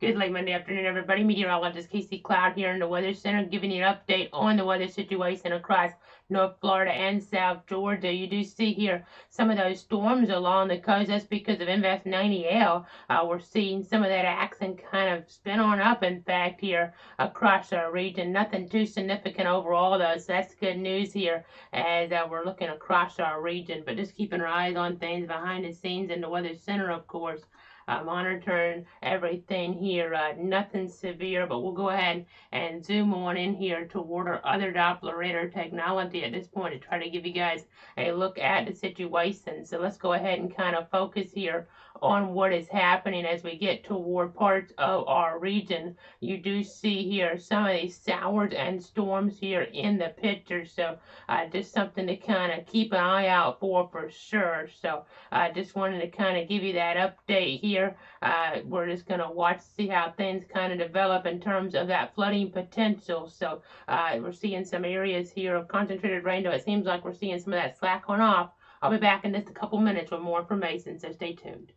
Good late Monday afternoon, everybody. Meteorologist Casey Cloud here in the Weather Center, giving you an update on the weather situation across North Florida and South Georgia. You do see here some of those storms along the coast. That's because of Invest 90L. We're seeing some of that action kind of spin on up, in fact, here across our region. Nothing too significant overall, though, so that's good news here as we're looking across our region. But just keeping our eyes on things behind the scenes in the Weather Center, of course. Monitoring everything here, nothing severe, but we'll go ahead and zoom on in here toward our other Doppler radar technology at this point to try to give you guys a look at the situation. So let's go ahead and kind of focus here on what is happening as we get toward parts of our region. You do see here some of these showers and storms here in the picture, so just something to kind of keep an eye out for sure. So I just wanted to kind of give you that update here. We're just going to watch, see how things kind of develop in terms of that flooding potential. So we're seeing some areas here of concentrated rain, though it seems like we're seeing some of that slack on off. I'll be back in just a couple minutes with more information, so stay tuned.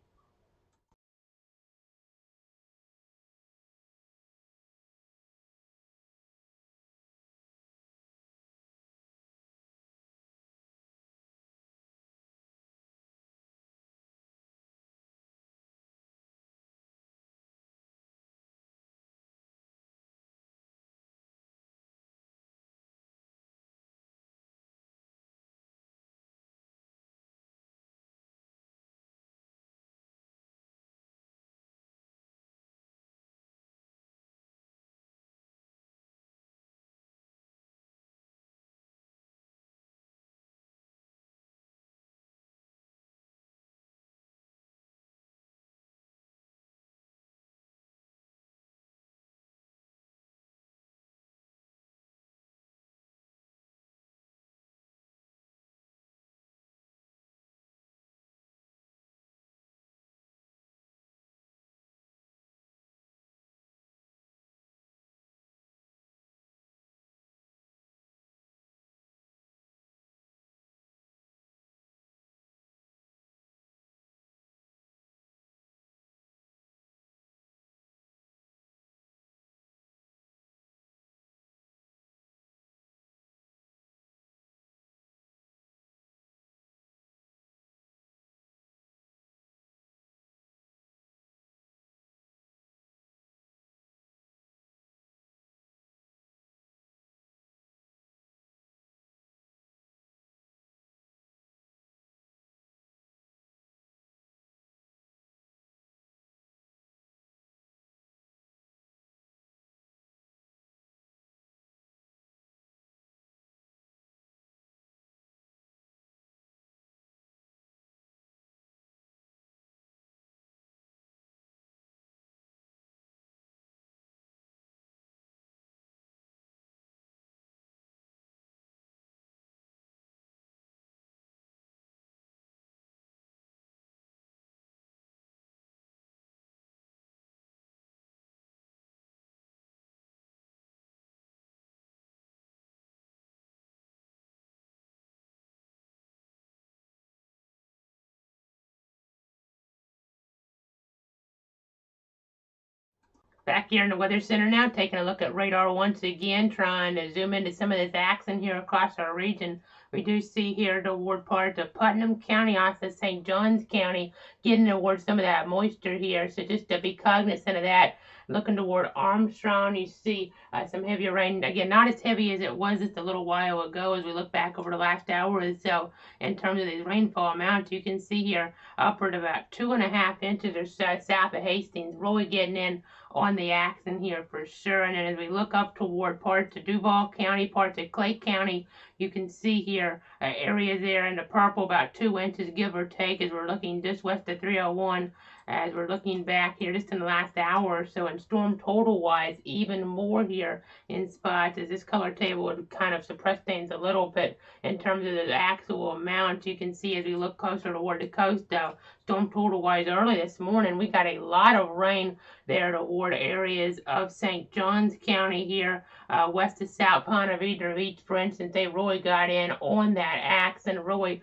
Back here in the Weather Center now, taking a look at radar once again, trying to zoom into some of this action here across our region. We do see here toward parts of Putnam County, also St. Johns County, getting towards some of that moisture here. So just to be cognizant of that. Looking toward Armstrong, you see some heavier rain. Again, not as heavy as it was just a little while ago as we look back over the last hour or so in terms of these rainfall amounts. You can see here upward about 2.5 inches or so south of Hastings, really getting in on the action here for sure. And then as we look up toward parts of Duval County, parts of Clay County, you can see here areas there in the purple, about 2 inches, give or take, as we're looking just west of 301. As we're looking back here just in the last hour or so, and storm total wise, even more here in spots, as this color table would kind of suppress things a little bit in terms of the actual amount. You can see as we look closer toward the coast, though, storm total wise early this morning, we got a lot of rain there toward areas of St. Johns County here, west of South Ponte Vedra Beach, for instance. They really got in on that axe, and really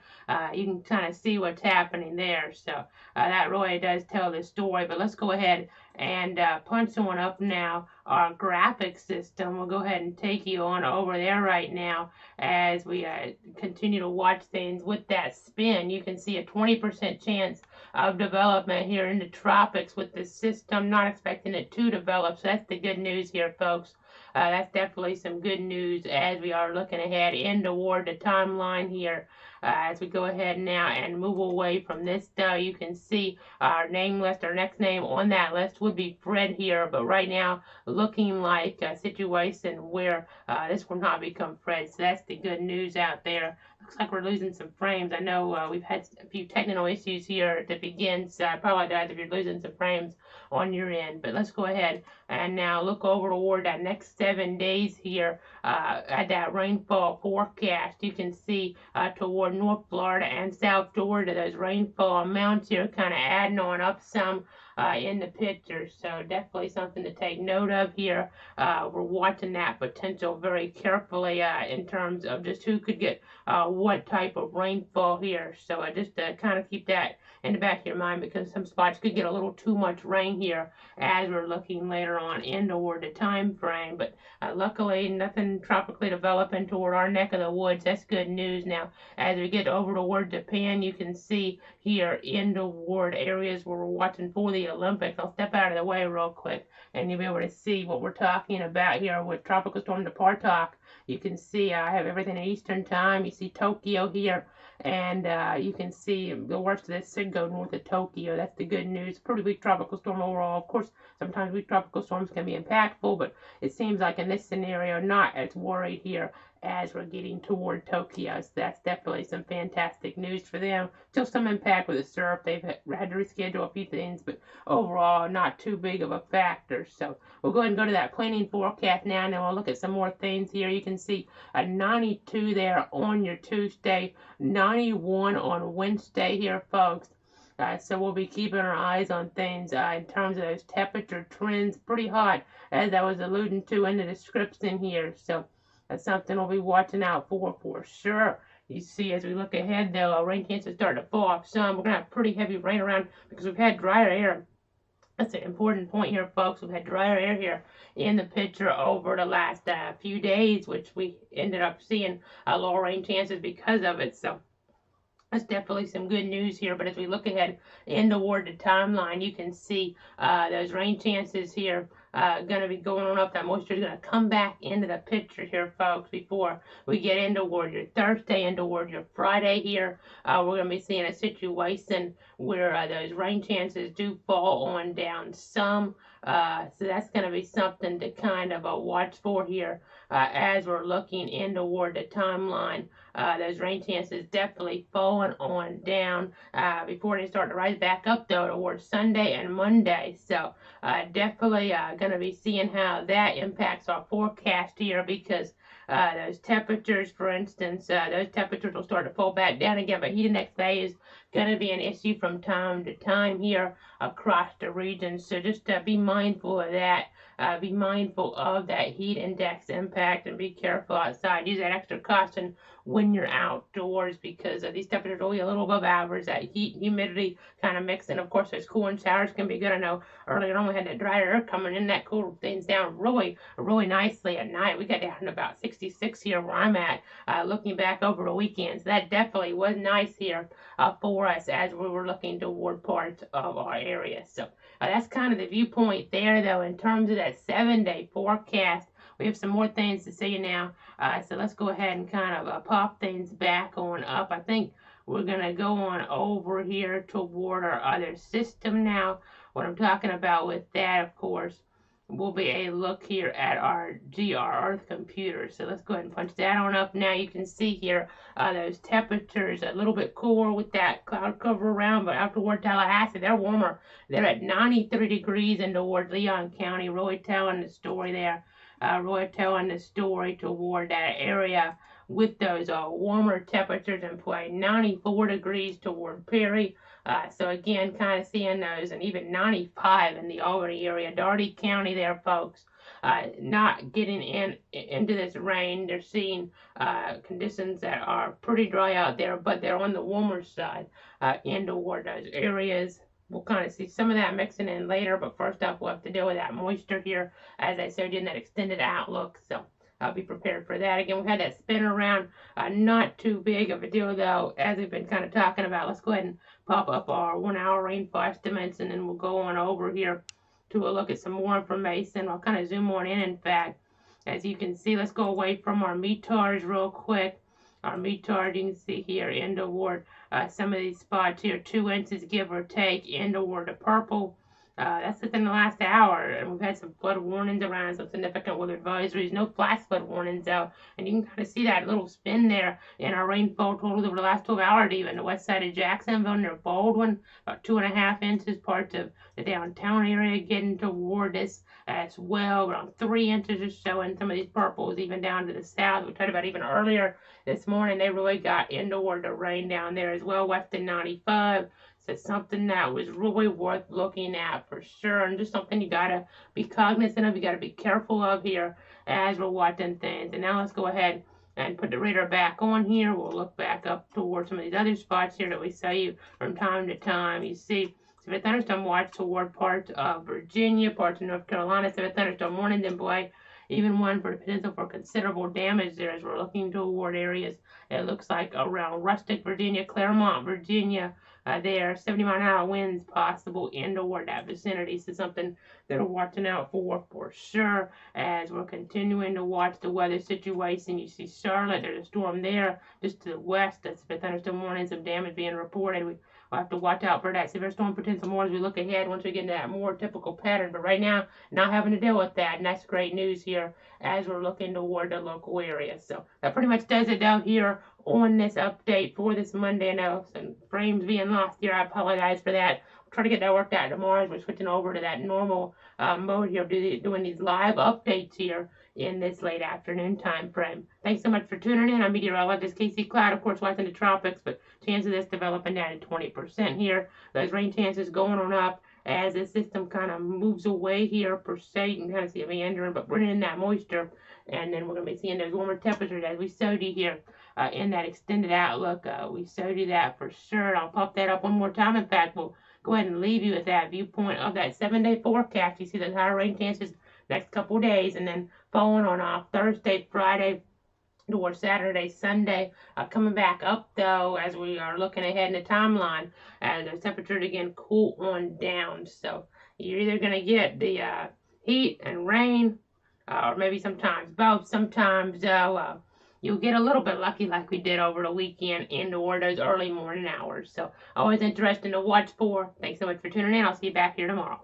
you can kind of see what's happening there. So that really does tell the story. But let's go ahead and punch on up now our graphic system. We'll go ahead and take you on over there right now as we continue to watch things with that spin. You can see a 20% chance of development here in the tropics with this system. Not expecting it to develop, so that's the good news here, folks. That's definitely some good news as we are looking ahead in toward the timeline here. As we go ahead now and move away from this, you can see our name list. Our next name on that list would be Fred here, but right now looking like a situation where this will not become Fred. So that's the good news out there. Looks like we're losing some frames. I know we've had a few technical issues here to begin, so I apologize if you're losing some frames on your end. But let's go ahead and now look over toward that next 7 days here at that rainfall forecast. You can see toward North Florida and South Georgia, those rainfall amounts here kind of adding on up some in the picture. So definitely something to take note of here. We're watching that potential very carefully in terms of just who could get what type of rainfall here. So just to kind of keep that in the back of your mind, because some spots could get a little too much rain here as we're looking later on in toward the time frame. But luckily, nothing tropically developing toward our neck of the woods. That's good news. Now, as we get over toward Japan, you can see here in toward areas where we're watching for the Olympics. I'll step out of the way real quick, and you'll be able to see what we're talking about here with Tropical Storm Departok. You can see I have everything in Eastern Time. You see Tokyo here, and you can see the worst of this should go north of Tokyo. That's the good news. Pretty weak tropical storm overall. Of course, sometimes weak tropical storms can be impactful, but it seems like in this scenario, not as worried here as we're getting toward Tokyo. So that's definitely some fantastic news for them. Still some impact with the surf. They've had to reschedule a few things, but overall not too big of a factor. So we'll go ahead and go to that planning forecast now, and then we'll look at some more things here. You can see a 92 there on your Tuesday, 91 on Wednesday here, folks. So we'll be keeping our eyes on things in terms of those temperature trends. Pretty hot, as I was alluding to in the description here. So that's something we'll be watching out for sure. You see, as we look ahead, though, rain chances start to fall off some. We're going to have pretty heavy rain around because we've had drier air. That's an important point here, folks. We've had drier air here in the picture over the last few days, which we ended up seeing lower rain chances because of it. So that's definitely some good news here. But as we look ahead in toward the timeline, you can see those rain chances here going to be going on up. That moisture is going to come back into the picture here, folks, before we get into toward your Thursday and toward your Friday here. We're going to be seeing a situation where those rain chances do fall on down some. So that's going to be something to kind of watch for here as we're looking in toward the timeline. Those rain chances definitely falling on down before they start to rise back up, though, towards Sunday and Monday. So definitely going to be seeing how that impacts our forecast here, because those temperatures, for instance, those temperatures will start to fall back down again, but heat index value is going to be an issue from time to time here across the region. So just be mindful of that. Be mindful of that heat index impact, and be careful outside. Use that extra caution when you're outdoors, because these temperatures are only a little above average. That heat and humidity kind of mix, and of course those cooling showers can be good. I know earlier on we had that drier air coming in, that cooled things down really nicely at night. We got down to about 66 here where I'm at, looking back over the weekend. So that definitely was nice here for us as we were looking toward parts of our area. So that's kind of the viewpoint there, though, in terms of that 7-day forecast. We have some more things to see now. So let's go ahead and kind of pop things back on up. I think we're going to go on over here toward our other system now. What I'm talking about with that, of course, will be a look here at our GR Earth computer. So let's go ahead and punch that on up. Now you can see here those temperatures a little bit cooler with that cloud cover around, but out toward Tallahassee, they're warmer. They're at 93 degrees in toward Leon County. Really telling the story there. Really telling the story toward that area with those warmer temperatures in play. 94 degrees toward Perry. So again, kind of seeing those, and even 95 in the Albany area. Dougherty County there, folks. Not getting into this rain. They're seeing conditions that are pretty dry out there, but they're on the warmer side in toward those areas. we'll kind of see some of that mixing in later, but first up, we'll have to deal with that moisture here, as I showed you in that extended outlook. So I'll be prepared for that. Again, we've had that spin around, not too big of a deal though, as we've been kind of talking about. Let's go ahead and pop up our 1 hour rainfall estimates, and then we'll go on over here to a look at some more information. I'll kind of zoom on in fact. As you can see, let's go away from our METARs real quick. Our METAR, you can see here, end of ward. Some of these spots here, 2 inches give or take, end of ward to purple. That's within the last hour, and we've had some flood warnings around, some significant weather advisories, no flash flood warnings out, and you can kind of see that little spin there in our rainfall totals over the last 12 hours, even the west side of Jacksonville near Baldwin, about 2.5 inches, parts of the downtown area getting toward us as well, around 3 inches or so, and some of these purples even down to the south. We talked about even earlier this morning, they really got into the rain down there as well, west of 95. So it's something that was really worth looking at for sure, and just something you gotta be cognizant of, you gotta be careful of here as we're watching things. And now let's go ahead and put the radar back on here. We'll look back up towards some of these other spots here that we show you from time to time. You see severe thunderstorm watch toward parts of Virginia, parts of North Carolina, severe thunderstorm warning, then boy, even one for the potential for considerable damage there as we're looking toward areas, it looks like around Rustic, Virginia, Claremont, Virginia, there, 70-mile-an-hour winds possible in toward that vicinity. So something that we're watching out for sure as we're continuing to watch the weather situation. You see Charlotte, there's a storm there just to the west. That's the thunderstorm warning, some damage being reported. We'll have to watch out for that severe storm potential more as we look ahead once we get into that more typical pattern. But right now, not having to deal with that, and that's great news here as we're looking toward the local area. So that pretty much does it down here on this update for this Monday. I know some frames being lost here. I apologize for that. We'll try to get that worked out tomorrow as we're switching over to that normal mode here, doing these live updates here in this late afternoon time frame. Thanks so much for tuning in. I'm meteorologist Casey Cloud, of course, watching the tropics, but chances of this developing down to 20% here. Those rain chances going on up as the system kind of moves away here per se. You can kind of see it meandering, but bringing in that moisture, and then we're going to be seeing those warmer temperatures as we showed you here in that extended outlook. We showed you that for sure, and I'll pop that up one more time. In fact, we'll go ahead and leave you with that viewpoint of that 7-day forecast. You see those higher rain chances next couple days, and then following on off Thursday, Friday, towards Saturday, Sunday, coming back up though as we are looking ahead in the timeline, and the temperatures again cool on down. So you're either going to get the heat and rain, or maybe sometimes both. Sometimes you'll get a little bit lucky like we did over the weekend into those early morning hours. So always interesting to watch for. Thanks so much for tuning in. I'll see you back here tomorrow.